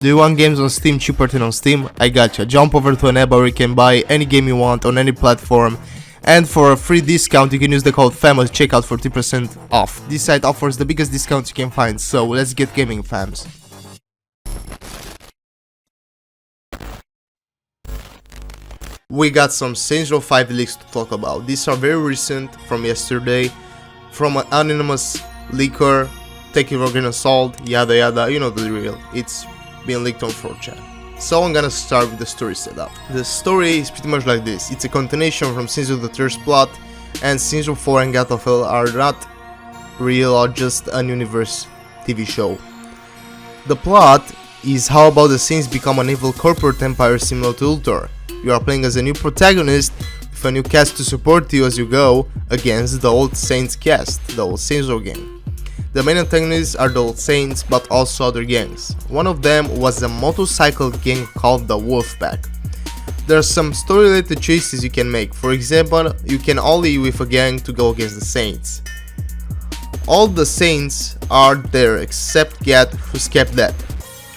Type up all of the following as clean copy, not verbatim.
Do you want games on Steam cheaper than on Steam? I gotcha. Jump over to an app where you can buy any game you want on any platform, and for a free discount you can use the code FAM at checkout for 10% off. This site offers the biggest discounts you can find, so let's get gaming, fams. We got some Saints Row 5 leaks to talk about. These are very recent, from yesterday, from an anonymous leaker. Take it with a grain of salt, yada yada, you know the drill. It's being leaked on 4chan. So I'm gonna start with the story setup. The story is pretty much like this. It's a continuation from Saints Row the Third's plot, and Saints Row 4 and Battlefield are not real or just an universe TV show. The plot is how about the Saints become an evil corporate empire similar to Ultor. You are playing as a new protagonist with a new cast to support you as you go against the old Saints cast, the old Saints Row gang. The main antagonists are the old Saints, but also other gangs. One of them was a motorcycle gang called the Wolfpack. There are some story-related choices you can make. For example, you can ally with a gang to go against the Saints. All the Saints are there except Gat, who's kept dead,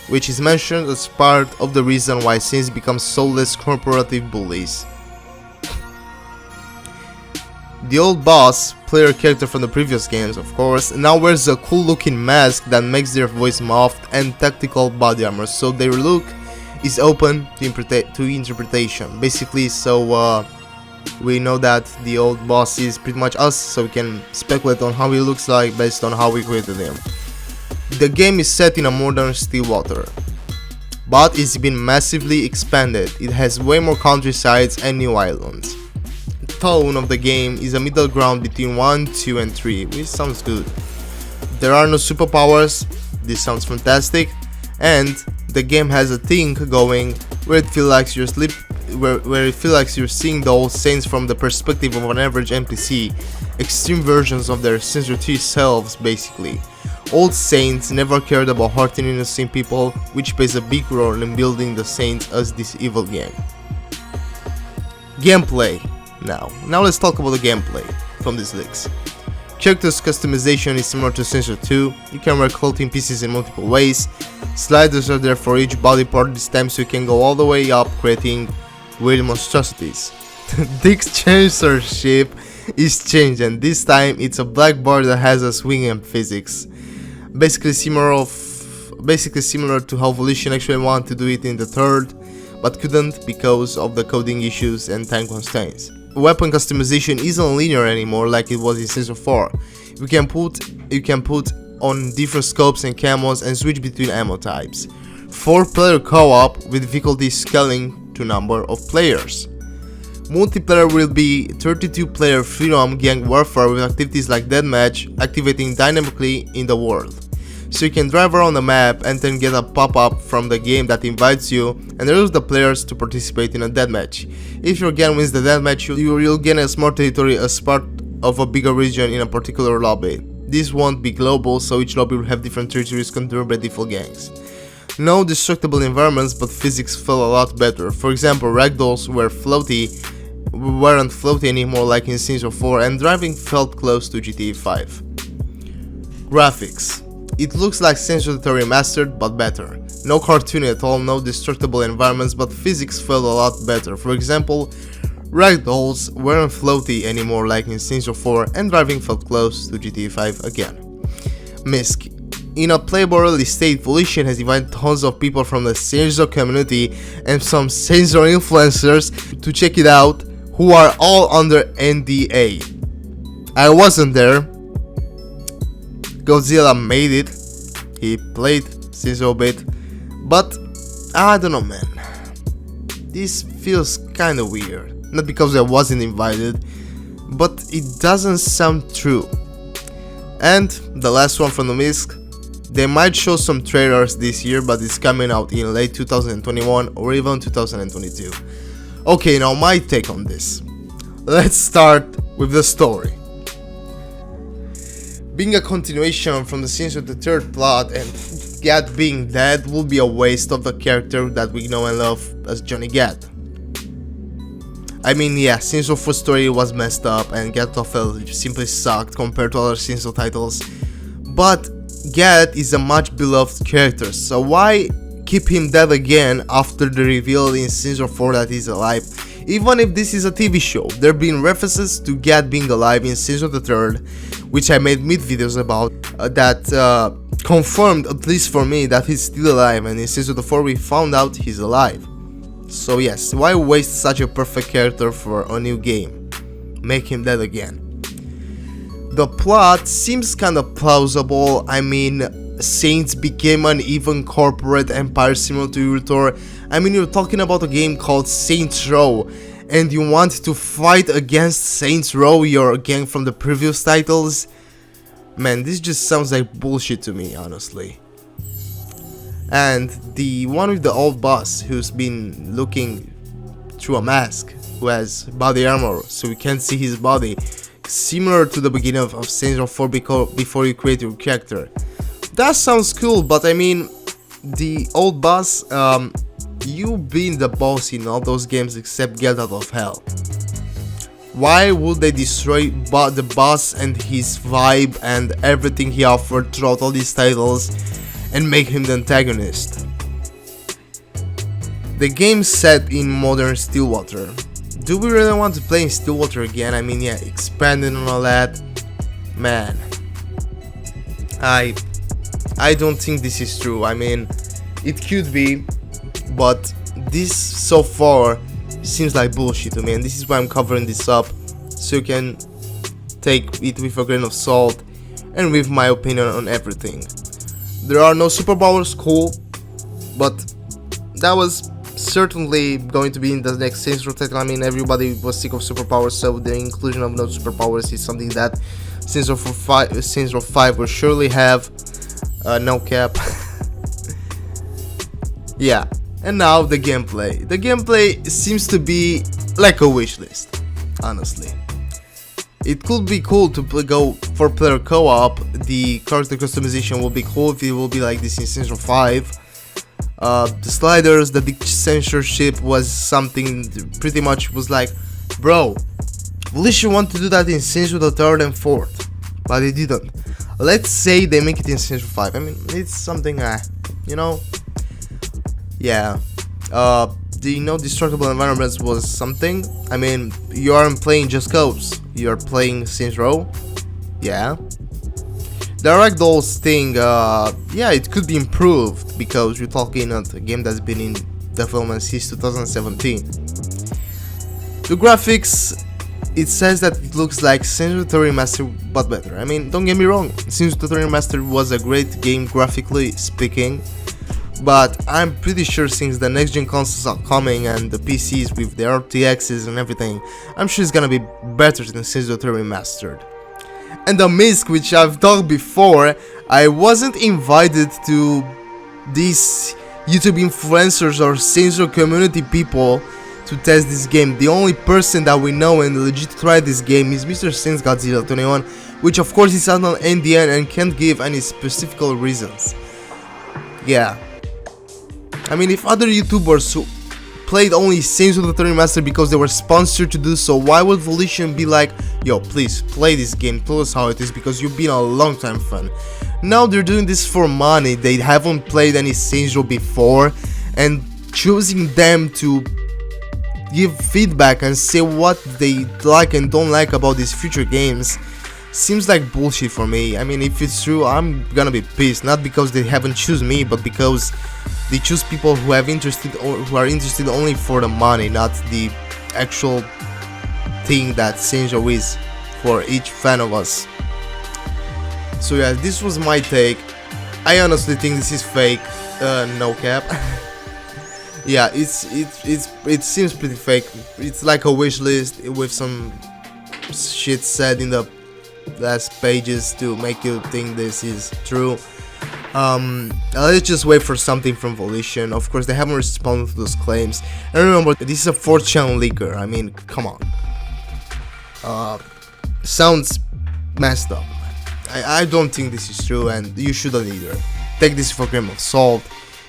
which is mentioned as part of the reason why Saints become soulless corporative bullies. The old boss, player character from the previous games of course, now wears a cool looking mask that makes their voice muffled and tactical body armor, so their look is open to interpretation. Basically, so we know that the old boss is pretty much us, so we can speculate on how he looks like based on how we created him. The game is set in a modern Stillwater, but it's been massively expanded. It has way more countrysides and new islands. The tone of the game is a middle ground between 1, 2 and 3, which sounds good. There are no superpowers, this sounds fantastic, and the game has a thing going where it feels like you're seeing the old Saints from the perspective of an average NPC, extreme versions of their Saints Row 3 selves basically. Old Saints never cared about hurting innocent people, which plays a big role in building the Saints as this evil gang. Gameplay. Now let's talk about the gameplay from these leaks. Characters customization is similar to Saints Row 2. You can wear clothing pieces in multiple ways. Sliders are there for each body part this time, so you can go all the way up, creating weird monstrosities. The exchanger ship is changed, and this time it's a black bar that has a swinging physics. Basically similar to how Volition actually wanted to do it in the third, but couldn't because of the coding issues and time constraints. Weapon customization isn't linear anymore like it was in Saints Row 4. You can put on different scopes and camos and switch between ammo types. 4-player co-op with difficulty scaling to number of players. Multiplayer will be 32-player freedom gang warfare with activities like deathmatch activating dynamically in the world. So you can drive around the map and then get a pop-up from the game that invites you and allows the players to participate in a deathmatch. If your gang wins the deathmatch, you'll gain a small territory as part of a bigger region in a particular lobby. This won't be global, so each lobby will have different territories controlled by different gangs. No destructible environments, but physics felt a lot better. For example, ragdolls weren't floaty anymore like in Saints Row 4, and driving felt close to GTA 5. Graphics. It looks like Saints Row remastered, but better. No cartoon at all, no destructible environments, but physics felt a lot better. For example, ragdolls weren't floaty anymore like in Saints Row 4, and driving felt close to GTA 5 again. Misc. In a Playable release state, Volition has invited tons of people from the Saints Row community and some Saints Row influencers to check it out, who are all under NDA. I wasn't there. Godzilla made it. He played Saints Row a bit, but I don't know, man. This feels kinda weird. Not because I wasn't invited, but it doesn't sound true. And the last one from the Misc. They might show some trailers this year, but it's coming out in late 2021 or even 2022. Okay, now my take on this. Let's start with the story. Being a continuation from the Saints Row the Third plot and Gat being dead will be a waste of the character that we know and love as Johnny Gat. I mean, yeah, Saints Row 4 story was messed up and Battlefield simply sucked compared to other Saints Row titles, but Gat is a much beloved character, so why keep him dead again after the reveal in Season 4 that he's alive. Even if this is a TV show, there have been references to Gad being alive in Season 3, which I made mid videos about, that confirmed, at least for me, that he's still alive, and in Season 4 we found out he's alive. So yes, why waste such a perfect character for a new game? Make him dead again. The plot seems kinda plausible. I mean, Saints became an even corporate empire similar to Uritor. I mean, you're talking about a game called Saints Row, and you want to fight against Saints Row, your gang from the previous titles? Man, this just sounds like bullshit to me, honestly. And the one with the old boss who's been looking through a mask, who has body armor so you can't see his body, similar to the beginning of Saints Row 4 before you create your character. That sounds cool, but I mean, the old boss, you've been the boss in all those games except Get Out of Hell. Why would they destroy the boss and his vibe and everything he offered throughout all these titles and make him the antagonist? The game's set in modern Stillwater. Do we really want to play in Stillwater again? I mean, yeah, expanding on all that. Man, I don't think this is true. I mean, it could be, but this so far seems like bullshit to me, and this is why I'm covering this up, so you can take it with a grain of salt and with my opinion on everything. There are no superpowers, cool, but that was certainly going to be in the next Saints Row title. I mean, everybody was sick of superpowers, so the inclusion of no superpowers is something that Saints Row 5 will surely have. No cap. Yeah, and now the gameplay. The gameplay seems to be like a wish list, honestly. It could be cool to go 4-player co-op. The character customization will be cool if it will be like this in Saints Row 5. The sliders, the big censorship was something pretty much was like, bro, Volition want to do that in Saints Row the 3rd and 4th, but they didn't. Let's say they make it in Saints Row 5. I mean, it's something, you know, yeah. The destructible environments was something. I mean, you aren't playing Just Cause, you're playing Saints Row. Yeah. The ragdolls thing, yeah, it could be improved because you're talking about a game that's been in development since 2017. The graphics, it says that it looks like Saints Row 3 Remastered but better. I mean, don't get me wrong, Saints Row 3 Remastered was a great game graphically speaking, but I'm pretty sure since the next gen consoles are coming and the PCs with the RTXs and everything, I'm sure it's gonna be better than Saints Row 3 Remastered. And the Misk, which I've talked before, I wasn't invited to these YouTube influencers or Saints Row community people to test this game. The only person that we know and legit tried this game is Mr. Saints Godzilla 21, which of course is out on NDN and can't give any specific reasons. Yeah. I mean, if other YouTubers who played only Saints Row 3 Remastered because they were sponsored to do so, why would Volition be like, yo, please play this game, tell us how it is, because you've been a long time fan. Now they're doing this for money, they haven't played any Saints Row before, and choosing them to give feedback and say what they like and don't like about these future games seems like bullshit for me. I mean, if it's true, I'm gonna be pissed, not because they haven't choose me, but because they choose people who are interested only for the money, not the actual thing that Saints Row is for each fan of us. So yeah, this was my take. I honestly think this is fake, no cap. Yeah, it seems pretty fake. It's like a wish list with some shit said in the last pages to make you think this is true. Let's just wait for something from Volition. Of course, they haven't responded to those claims. And remember, this is a 4chan leaker. I mean, come on. Sounds messed up. I don't think this is true, and you shouldn't either. Take this for a grain of salt.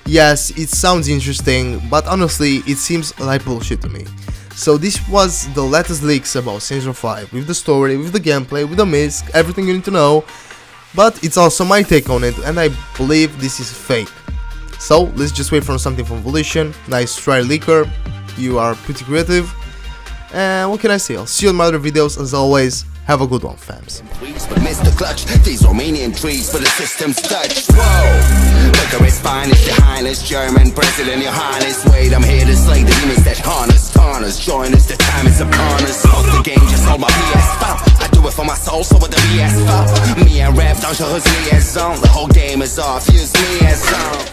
Yes, it sounds interesting, but honestly, it seems like bullshit to me. So this was the latest leaks about Saints Row 5, with the story, with the gameplay, with the Misk, everything you need to know. But it's also my take on it, and I believe this is fake. So let's just wait for something from Volition. Nice try, Liquor. You are pretty creative. And what can I say? I'll see you in my other videos. As always, have a good one, fams. But Mr. Clutch, these Romanian trees for the system's touch. Whoa! Look at his spine, it's your highness, German president, your highness. Wait, I'm here to slay the demons that harness, tarn us. Join us, the time is upon us. Fuck the game, just hold my PS5. I do it for my soul, so with the PS5. Me and rap, don't show us liaison. The whole game is off, use me as on.